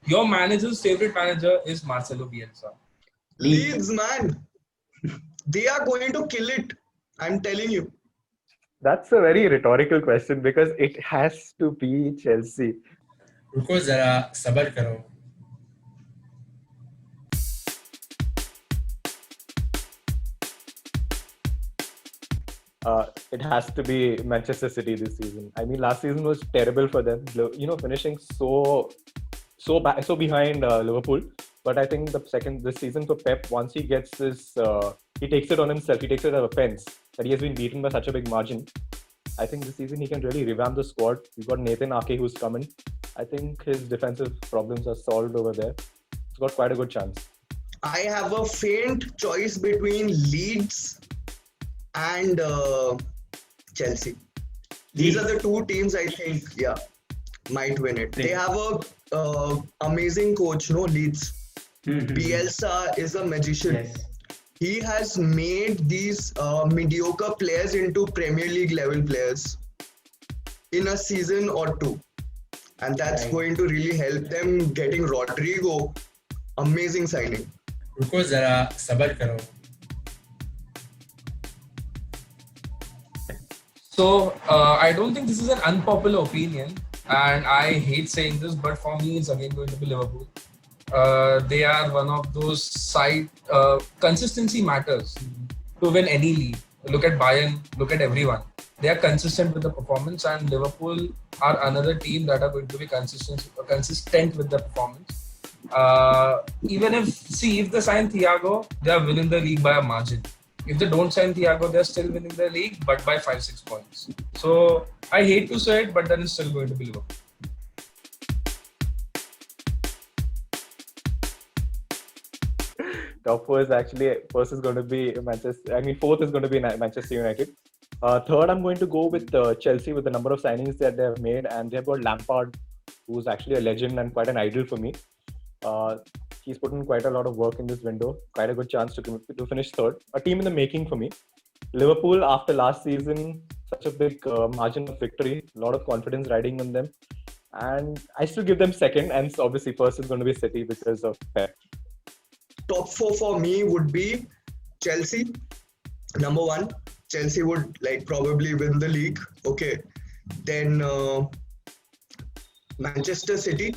Your manager's favorite manager is Marcelo Bielsa. Leeds, man. They are going to kill it. I'm telling you. That's a very rhetorical question because it has to be Chelsea. रुको जरा सबर करो. It has to be Manchester City this season. I mean, last season was terrible for them. Finishing so behind Liverpool. But I think this season for Pep, once he gets this, he takes it on himself. He takes it as offense that he has been beaten by such a big margin. I think this season he can really revamp the squad. We've got Nathan Ake who's coming. I think his defensive problems are solved over there. He's got quite a good chance. I have a faint choice between Leeds and Chelsea. These are the two teams I think, might win it. They have a amazing coach, Leeds. Bielsa is a magician. Yes. He has made these mediocre players into Premier League level players in a season or two. And that's going to really help them. Getting Rodrigo, amazing signing. रुको जरा सबर करो. So, I don't think this is an unpopular opinion, and I hate saying this, but for me, it's again going to be Liverpool. They are one of those consistency matters to win any league. Look at Bayern, look at everyone. They are consistent with the performance, and Liverpool are another team that are going to be consistent with the performance. Even if they sign Thiago, they are winning the league by a margin. If they don't sign Thiago, they're still winning the league, but by 5-6 points. So I hate to say it, but then it's still going to be Liverpool. Top four is actually, first is going to be fourth is going to be Manchester United. Third, I'm going to go with Chelsea with the number of signings that they have made, and they've got Lampard, who's actually a legend and quite an idol for me. He's put in quite a lot of work in this window. Quite a good chance to finish third. A team in the making for me. Liverpool, after last season, such a big margin of victory. A lot of confidence riding on them. And I still give them second. And obviously first is going to be City because of Pep. Top four for me would be Chelsea. Number one, Chelsea would probably win the league. Okay. Then Manchester City,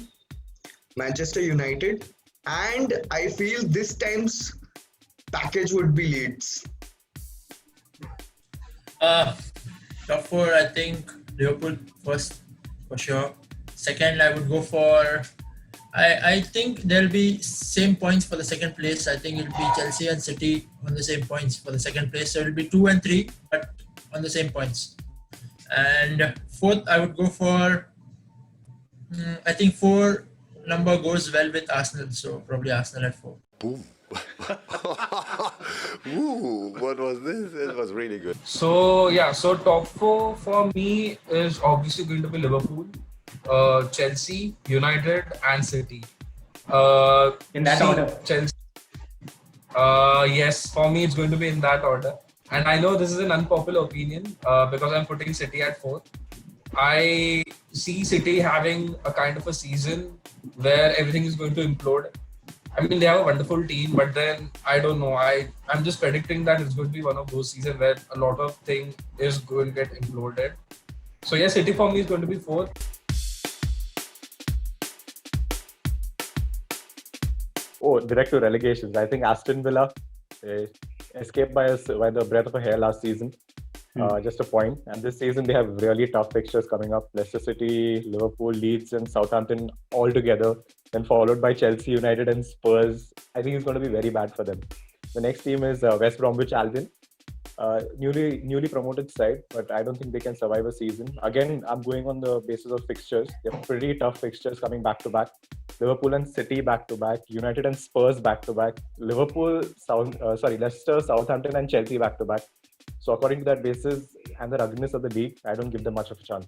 Manchester United, and I feel this time's package would be Leeds. Top four, I think Liverpool first for sure. Second, I would go for. I think there'll be same points for the second place. I think it'll be Chelsea and City on the same points for the second place. So it'll be 2 and 3, but on the same points. And fourth, I would go for. I think 4 number goes well with Arsenal, so probably Arsenal at 4. Boom. Ooh, what was this? It was really good. So top four for me is obviously going to be Liverpool, Chelsea, United, and City. In that order? Chelsea. Yes, for me it's going to be in that order. And I know this is an unpopular opinion because I'm putting City at 4th. I see City having a kind of a season where everything is going to implode. I mean, they have a wonderful team, but then I don't know. I'm just predicting that it's going to be one of those seasons where a lot of things is going to get imploded. So yeah, City for me is going to be 4th. Oh, direct to relegations. I think Aston Villa escaped by the breath of a hair last season. Just a point. And this season they have really tough fixtures coming up. Leicester City, Liverpool, Leeds and Southampton all together. Then followed by Chelsea, United and Spurs. I think it's going to be very bad for them. The next team is West Bromwich Albion. Newly promoted side, but I don't think they can survive a season. Again, I'm going on the basis of fixtures. They have pretty tough fixtures coming back to back. Liverpool and City back to back. United and Spurs back to back. Leicester, Southampton and Chelsea back to back. So according to that basis and the ruggedness of the league, I don't give them much of a chance.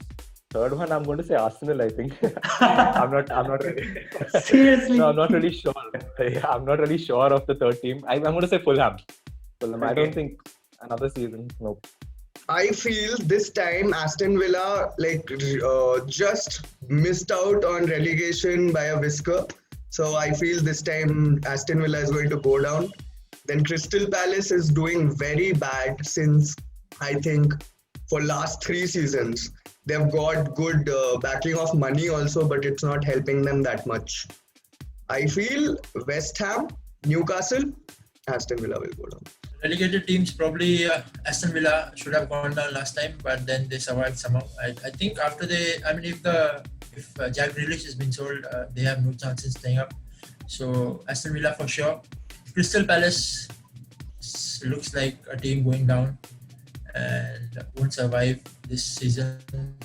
Third one, I'm going to say Arsenal, I think. I'm not really. Seriously? No, I'm not really sure. I'm not really sure of the third team. I'm going to say Fulham. I don't think another season. Nope. I feel this time Aston Villa just missed out on relegation by a whisker. So I feel this time Aston Villa is going to go down. Then Crystal Palace is doing very bad since I think for last 3 seasons. They've got good backing of money also, but it's not helping them that much. I feel West Ham, Newcastle, Aston Villa will go down. Relegated teams probably Aston Villa should have gone down last time, but then they survived somehow. I think after if Jack Grealish has been sold, they have no chance in staying up. So Aston Villa for sure. Crystal Palace looks like a team going down and won't survive this season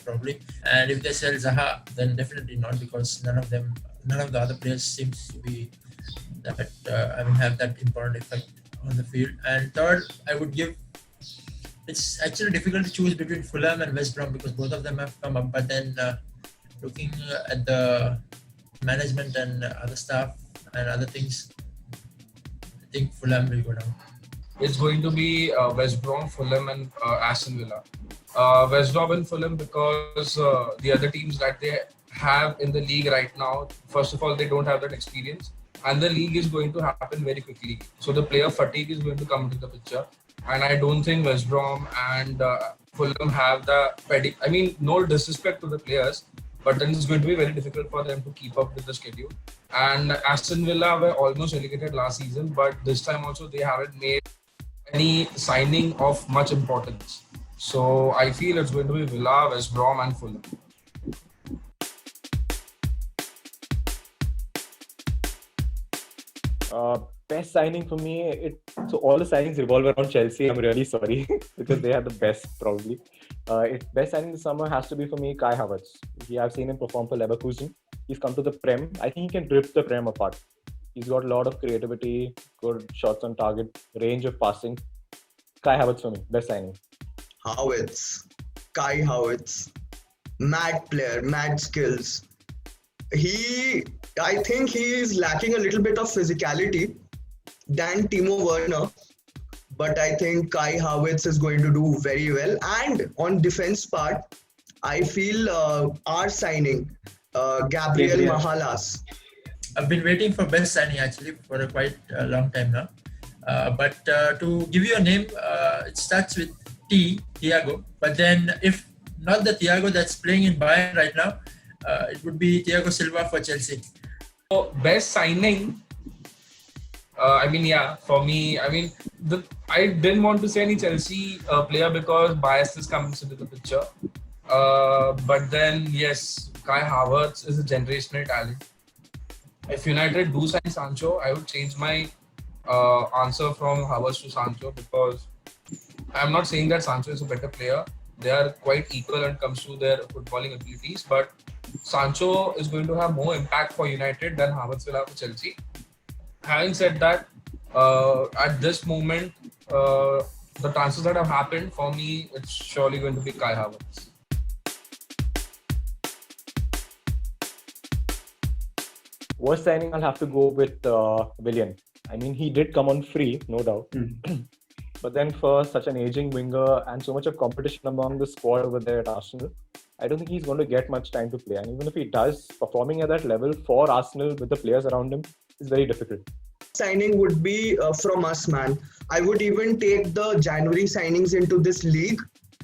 probably. And if they sell Zaha, then definitely not, because none of the other players seems to be that have that important effect on the field. And third, I would give. It's actually difficult to choose between Fulham and West Brom because both of them have come up. But then looking at the management and other staff and other things, I think Fulham will go down. It's going to be West Brom, Fulham, and Aston Villa. West Brom and Fulham because the other teams that they have in the league right now, first of all, they don't have that experience, and the league is going to happen very quickly. So the player fatigue is going to come into the picture, and I don't think West Brom and Fulham have the pedigree. I mean, no disrespect to the players, but then it's going to be very difficult for them to keep up with the schedule. And Aston Villa were almost relegated last season, but this time also they haven't made any signing of much importance. So I feel it's going to be Villa, West Brom, and Fulham. Best signing for me, so all the signings revolve around Chelsea. I'm really sorry because they are the best probably. Best signing this summer has to be for me Kai Havertz. I've seen him perform for Leverkusen. He's come to the Prem. I think he can rip the Prem apart. He's got a lot of creativity, good shots on target, range of passing. Kai Havertz for me, best signing. Kai Havertz, mad player, mad skills. I think he is lacking a little bit of physicality than Timo Werner, but I think Kai Havertz is going to do very well. And on defense part, I feel our signing, Gabriel Mahalas. I've been waiting for best signing actually for a quite long time now. But to give you a name, it starts with Thiago. But then if not the Thiago that's playing in Bayern right now, it would be Thiago Silva for Chelsea. So best signing, for me, I didn't want to say any Chelsea player because bias comes into the picture. But then, yes, Kai Havertz is a generational talent. If United do sign Sancho, I would change my answer from Havertz to Sancho because I'm not saying that Sancho is a better player. They are quite equal when it comes to their footballing abilities, but Sancho is going to have more impact for United than Havertz will have for Chelsea. Having said that, at this moment, the transfers that have happened, for me, it's surely going to be Kai Havertz. Worst signing, I'll have to go with Willian. I mean, he did come on free, no doubt. But then for such an aging winger and so much of competition among the squad over there at Arsenal, I don't think he's going to get much time to play. And even if he does, performing at that level for Arsenal with the players around him is very difficult. Signing would be from us, man. I would even take the January signings into this league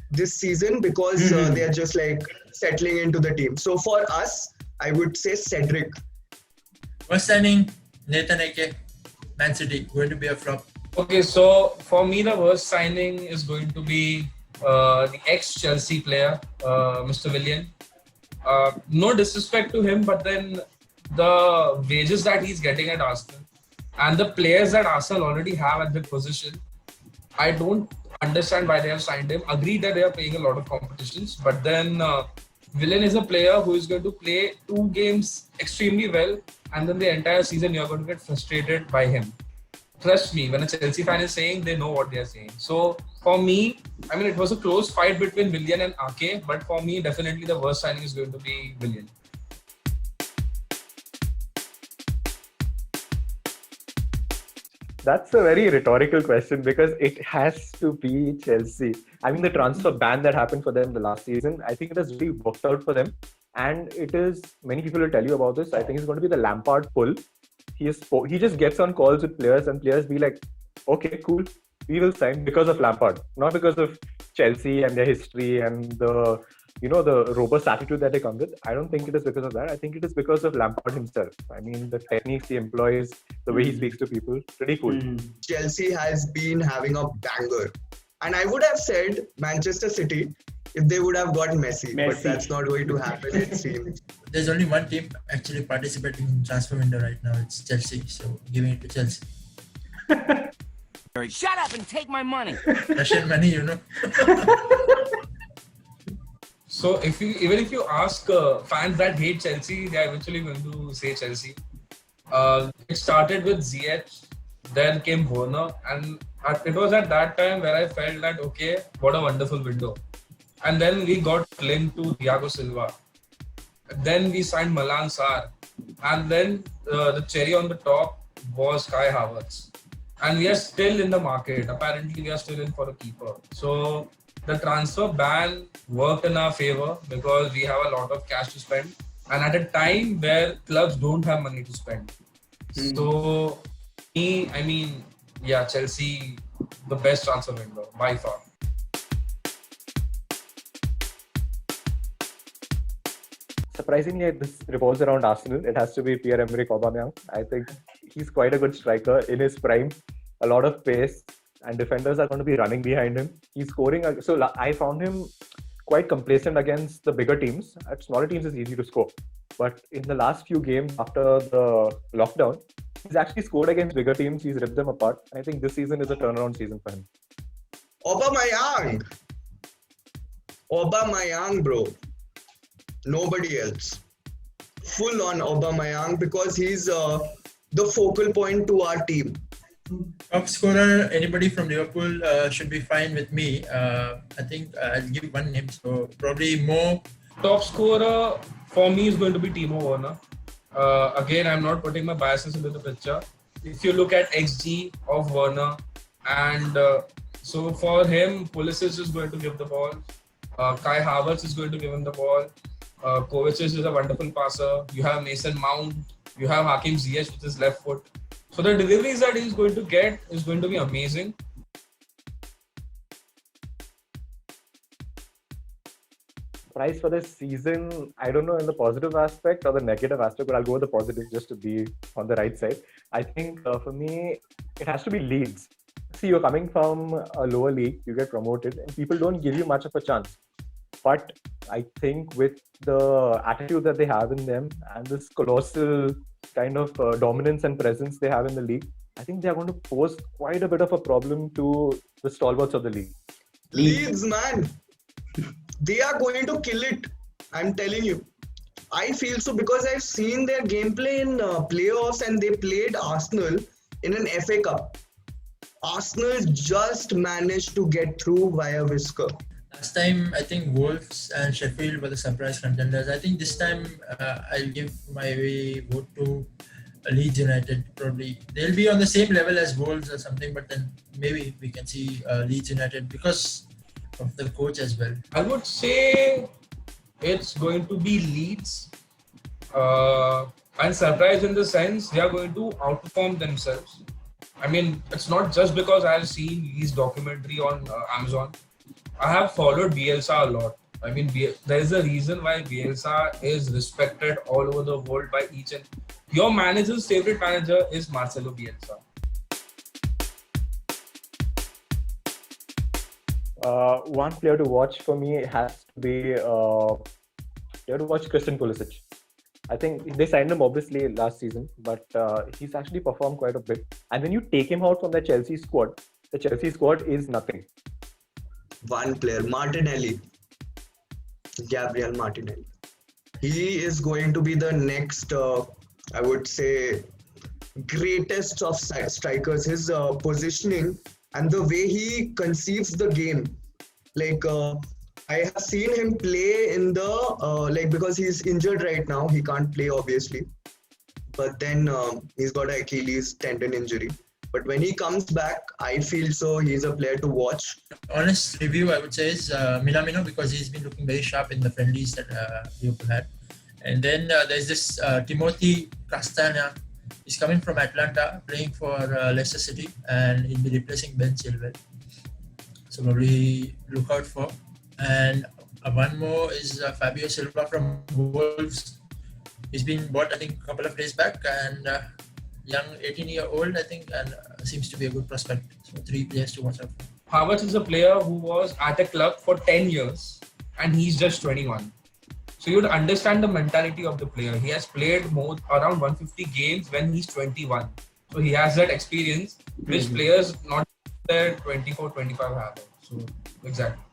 this season because they're just like settling into the team. So for us, I would say Cedric. Worst signing, Nathan Ake, Man City, going to be a flop. Okay, so for me, the worst signing is going to be the ex-Chelsea player, Mr. Willian. No disrespect to him, but then the wages that he's getting at Arsenal and the players that Arsenal already have at that position, I don't understand why they have signed him. Agreed that they are playing a lot of competitions, but then Willian is a player who is going to play 2 games extremely well, and then the entire season you're going to get frustrated by him. Trust me, when a Chelsea fan is saying, they know what they are saying. So for me, it was a close fight between Willian and Ake, but for me, definitely the worst signing is going to be Willian. That's a very rhetorical question because it has to be Chelsea. I mean, the transfer ban that happened for them the last season, I think it has really worked out for them. And it is, many people will tell you about this. I think it's going to be the Lampard pull. He just gets on calls with players, and players be like, okay, cool, we will sign because of Lampard, not because of Chelsea and their history and the robust attitude that they come with. I don't think it is because of that. I think it is because of Lampard himself. I mean, the techniques he employs, the way he speaks to people, pretty cool. Chelsea has been having a banger. And I would have said Manchester City if they would have got Messi. But Messi. that's not going to happen, it seems. There's only one team actually participating in transfer window right now. It's Chelsea. So giving it to Chelsea. Shut up and take my money. Russian money, So even if you ask fans that hate Chelsea, they are eventually going to say Chelsea. It started with Ziyech, then came Werner, and it was at that time where I felt that, okay, what a wonderful window. And then we got linked to Thiago Silva. Then we signed Malang Sarr. And then the cherry on the top was Kai Havertz. And we are still in the market. Apparently, we are still in for a keeper. So the transfer ban worked in our favor because we have a lot of cash to spend. And at a time where clubs don't have money to spend. So, Chelsea, the best transfer window by far. Surprisingly, this revolves around Arsenal. It has to be Pierre-Emerick Aubameyang. I think he's quite a good striker in his prime. A lot of pace, and defenders are going to be running behind him. He's scoring. So I found him quite complacent against the bigger teams. At smaller teams, it's easy to score. But in the last few games after the lockdown, he's actually scored against bigger teams. He's ripped them apart. I think this season is a turnaround season for him. Aubameyang, bro. Nobody else. Full on Aubameyang because he's the focal point to our team. Top scorer, anybody from Liverpool should be fine with me. I think I'll give one name. So probably Mo. Top scorer for me is going to be Timo Werner. Again, I'm not putting my biases into the picture. If you look at XG of Werner, and so for him, Pulisic is going to give the ball. Kai Havertz is going to give him the ball. Kovacic is a wonderful passer. You have Mason Mount. You have Hakim Ziyech with his left foot. So the deliveries that he's going to get is going to be amazing. Price for this season, I don't know in the positive aspect or the negative aspect, but I'll go with the positive just to be on the right side. I think for me, it has to be Leeds. See, you're coming from a lower league, you get promoted, and people don't give you much of a chance. But I think with the attitude that they have in them and this colossal kind of dominance and presence they have in the league, I think they're going to pose quite a bit of a problem to the stalwarts of the league. Leeds, man. They are going to kill it. I'm telling you. I feel so because I've seen their gameplay in playoffs and they played Arsenal in an FA Cup. Arsenal just managed to get through via whisker. Last time, I think Wolves and Sheffield were the surprise contenders. I think this time I'll give my vote to Leeds United. Probably they'll be on the same level as Wolves or something, but then maybe we can see Leeds United because of the coach as well. I would say it's going to be Leeds. And surprise in the sense they are going to outperform themselves. I mean, it's not just because I have seen Leeds documentary on Amazon. I have followed Bielsa a lot. I mean, there is a reason why Bielsa is respected all over the world by each and your manager's favorite manager is Marcelo Bielsa. One player to watch for me has to be you have to watch Christian Pulisic. I think they signed him obviously last season, but he's actually performed quite a bit. And when you take him out from the Chelsea squad is nothing. One player, Martinelli. Gabriel Martinelli. He is going to be the next, I would say, greatest of strikers. His positioning and the way he conceives the game. Like, I have seen him play in the, because he's injured right now. He can't play, obviously. But then he's got an Achilles tendon injury. But when he comes back, I feel so he's a player to watch. Honest review, I would say, is Minamino, because he's been looking very sharp in the friendlies that Liverpool had. And then there's this Timothy Castagna. He's coming from Atlanta, playing for Leicester City, and he'll be replacing Ben Chilwell. So probably look out for. And one more is Fabio Silva from Wolves. He's been bought, I think, a couple of days back, and young 18-year-old, I think, and seems to be a good prospect. So 3 players to watch out for. Havertz is a player who was at a club for 10 years and he's just 21. So you'd understand the mentality of the player. He has played around 150 games when he's 21. So he has that experience which players not there 24, 25 have. So exactly.